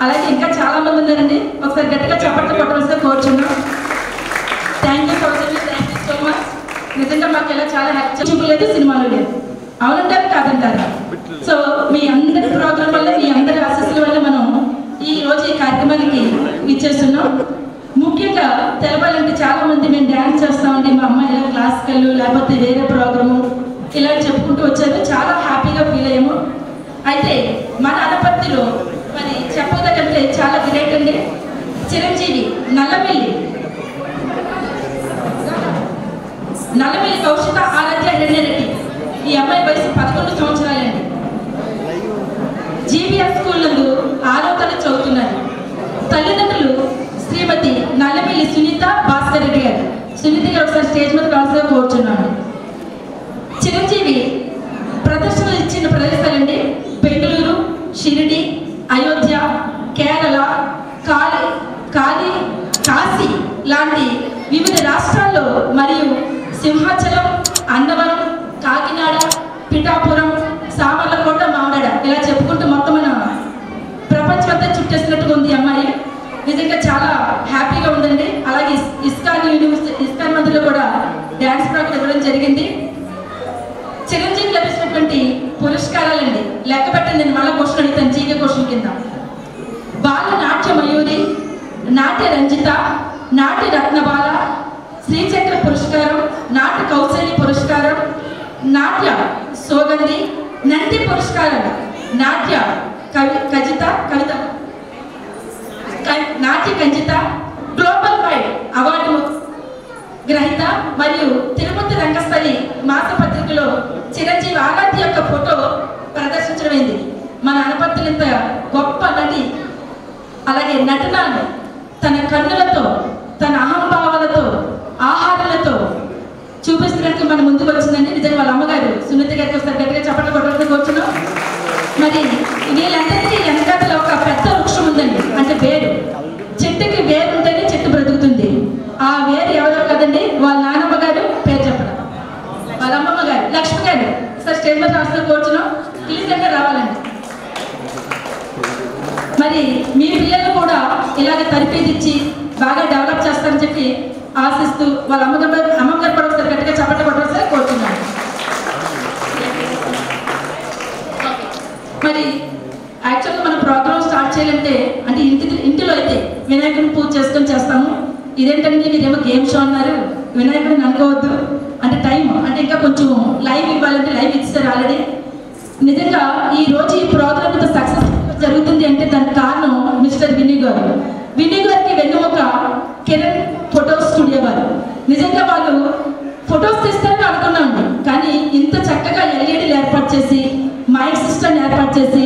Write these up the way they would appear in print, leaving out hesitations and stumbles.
అలాగే ఇంకా చాలా మంది ఉన్నారండి. ఒకసారి గట్టిగా చప్పట్లు కొట్టవలసిన కోరుచున్నాం. Thank you so much. నిజంగా మాకు ఇలా చాలా హ్యాపీ. చూపలేదు, సినిమాలు లేదు, అవునంటారు కాదంటారు. సో మీ అందరి ప్రోగ్రాం వల్ల, మీ అందరి ఆశీస్సుల వల్ల మనం ఈ రోజు ఈ కార్యక్రమానికి ఇచ్చేస్తున్నాం. ముఖ్యంగా తెలపాలంటే చాలా మంది మేము డ్యాన్స్ చేస్తామండి, మా అమ్మాయి ఇలా క్లాసికల్ లేకపోతే వేరే ప్రోగ్రాము ఇలా చెప్పుకుంటూ వచ్చారు. చాలా హ్యాపీగా ఫీల్ అయ్యాము. అయితే మన అనపర్తిలో మరి చెప్పదకంటే చాలా గ్రేట్ అండి. చిరంజీవి నల్లమిల్లి కౌశిక ఆరాధ్య రెడ్డి, ఈ అమ్మాయి వయసు 11 సంవత్సరాలండి. జీబీఎస్ స్కూల్ నందు 6వ తరగతి చదువుతున్నారు. తల్లిదండ్రులు శ్రీమతి నల్లమిల్లి సునీత భాస్కర్ రెడ్డి గారు. సునీత గారు ఒకసారి స్టేజ్ మీద కావాల్సిందిగా కోరుచున్నాను. చిరంజీవి ప్రదర్శనలు ఇచ్చిన ప్రదేశాలండి బెంగళూరు, షిరిడి, అయోధ్య, కేరళ, కాశీ లాంటి వివిధ రాష్ట్రాల్లో మరియు సింహాచలం, అన్నవరం, కాకినాడ, పిఠాపురం, సామర్లకోట, మామిడాడ ఇలా చెప్పుకుంటూ మొత్తం మన ప్రపంచమంతా చుట్టేసినట్టుగా ఉంది అమ్మాయి. నిజంగా చాలా హ్యాపీగా ఉందండి. అలాగే ఇస్కాన్ మందిలో కూడా డ్యాన్స్ ప్రోగ్రాం ఇవ్వడం జరిగింది. చిరంజీవి లభించినటువంటి పురస్కారాలండి లెక్క పెట్టండి. మళ్ళీ క్వశ్చన్ అడుగుతాను, జీకే క్వశ్చన్ కింద. బాల నాట్య మయూరి, నాట్య రంజిత, నాట్య రత్నబాల, శ్రీచక్ర పురస్కారం, నాట్య కౌశల్య పురస్కారం, నాట్య సోగంధి, నంది పురస్కారం, నాట్య నాట్య కంజిత, గ్లోబల్ వైడ్ అవార్డు గ్రహీత మరియు తిరుపతి రంగస్థలి మాసపత్రికలో చిరంజీవి ఆరాధ్య యొక్క ఫోటో ప్రదర్శించడమైంది. మన అనపర్తిలో ఇంత గొప్ప నటి, అలాగే నటనను తన కన్నులతో, తన అహంభావాలతో, ఆహారాలతో చూపిస్తున్నట్టు మన ముందుకు వచ్చిందండి. నిజంగా వాళ్ళ అమ్మగారు సునీత గారికి ఒకసారి గట్టిగా చప్పట్లు కొట్టడానికి కూర్చున్నాం. మరి వీళ్ళందరికీ వెనకాల ఒక పెద్ద వృక్షం ఉందండి, అంటే వేరు. చెట్టుకి వేరు ఉంటేనే చెట్టు బ్రతుకుతుంది. ఆ వేరు ఎవరో కదండి, వాళ్ళ నాన్నమ్మ గారు, పేరు చెప్పడం వాళ్ళ అమ్మమ్మ గారు లక్ష్మి గారు. సార్ స్టేజ్ మీద రాసిన కూర్చున్నాం, క్లియర్గా రావాలండి. మరి మీ పిల్లలు కూడా ఇలాగ తరపేదిచ్చి బాగా డెవలప్ చేస్తారని చెప్పి ఆశిస్తూ వాళ్ళ అమ్మగారు కూడా ఒకసారి గట్టిగా చప్పట్లు కొట్టవలసి కోరుతున్నాను. మరి యాక్చువల్గా మనం ప్రోగ్రామ్ స్టార్ట్ చేయాలంటే అంటే ఇంటిలో అయితే వినాయకుడిని పూజ చేసుకొని చేస్తాము. ఇదేంటంటే మీరేమో గేమ్ షో అన్నారు, వినాయకుడిని అనుకోవద్దు అంటే టైం అంటే ఇంకా కొంచెం లైవ్ ఇవ్వాలంటే లైవ్ ఇచ్చారు ఆల్రెడీ. నిజంగా ఈ రోజు ఈ ప్రోగ్రామ్ ఇంత సక్సెస్ జరుగుతుంది అంటే దానికి కారణం మిస్టర్ విన్నీ గారు. విన్నీ గారికి వెన్నుముక కిరణ్ ఫోటో స్టూడియో వారు. నిజంగా వాళ్ళు ఫొటోస్ తీస్తారని అనుకున్నాను, కానీ ఇంత చక్కగా ఎల్ఈడీలు ఏర్పాటు చేసి, మైక్ సిస్టమ్ ఏర్పాటు చేసి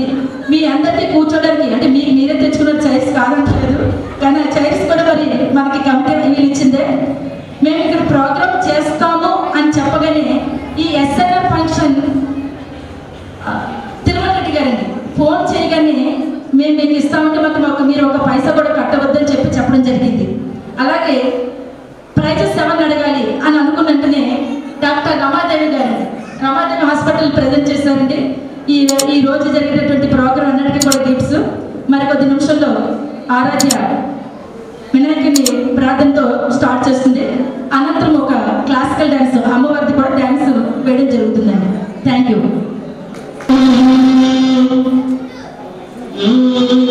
మీ అందరికీ కూర్చోడానికి అంటే మీరే తెచ్చుకున్న చైర్స్ కాదంటలేదు, కానీ ఆ చైర్స్ కూడా మరి మనకి కమిటీ వీలు ఇచ్చిందే. మేము ఇక్కడ ప్రోగ్రామ్ చేస్తాము అని చెప్పగానే ఈ ఎస్ఎన్ఆర్ ఫంక్షన్ తిరుమల రెడ్డి గారండి ఫోన్ చేయగానే మేము మీకు ఇస్తామంటే మాకు మీరు ఒక పైసా కూడా కట్టవద్దని చెప్పడం జరిగింది. అలాగే ప్రైజెస్ ఎవరిని అడగాలి అని అనుకున్నట్టునే డాక్టర్ రమాదేవి గారండి రమాదేవి హాస్పిటల్ ప్రజెంట్ చేశారండి. ఈ రోజు జరిగేటటువంటి ప్రోగ్రాం అన్నిటికీ కూడా గిఫ్ట్స్. మరికొద్ది నిమిషంలో ఆరాధ్య వినాయకుని ప్రార్థనతో స్టార్ట్ చేస్తుంది. అనంతరం ఒక క్లాసికల్ డ్యాన్స్ అమ్మవారిది కూడా డ్యాన్స్ వేయడం జరుగుతుందండి. Thank you. Thank you.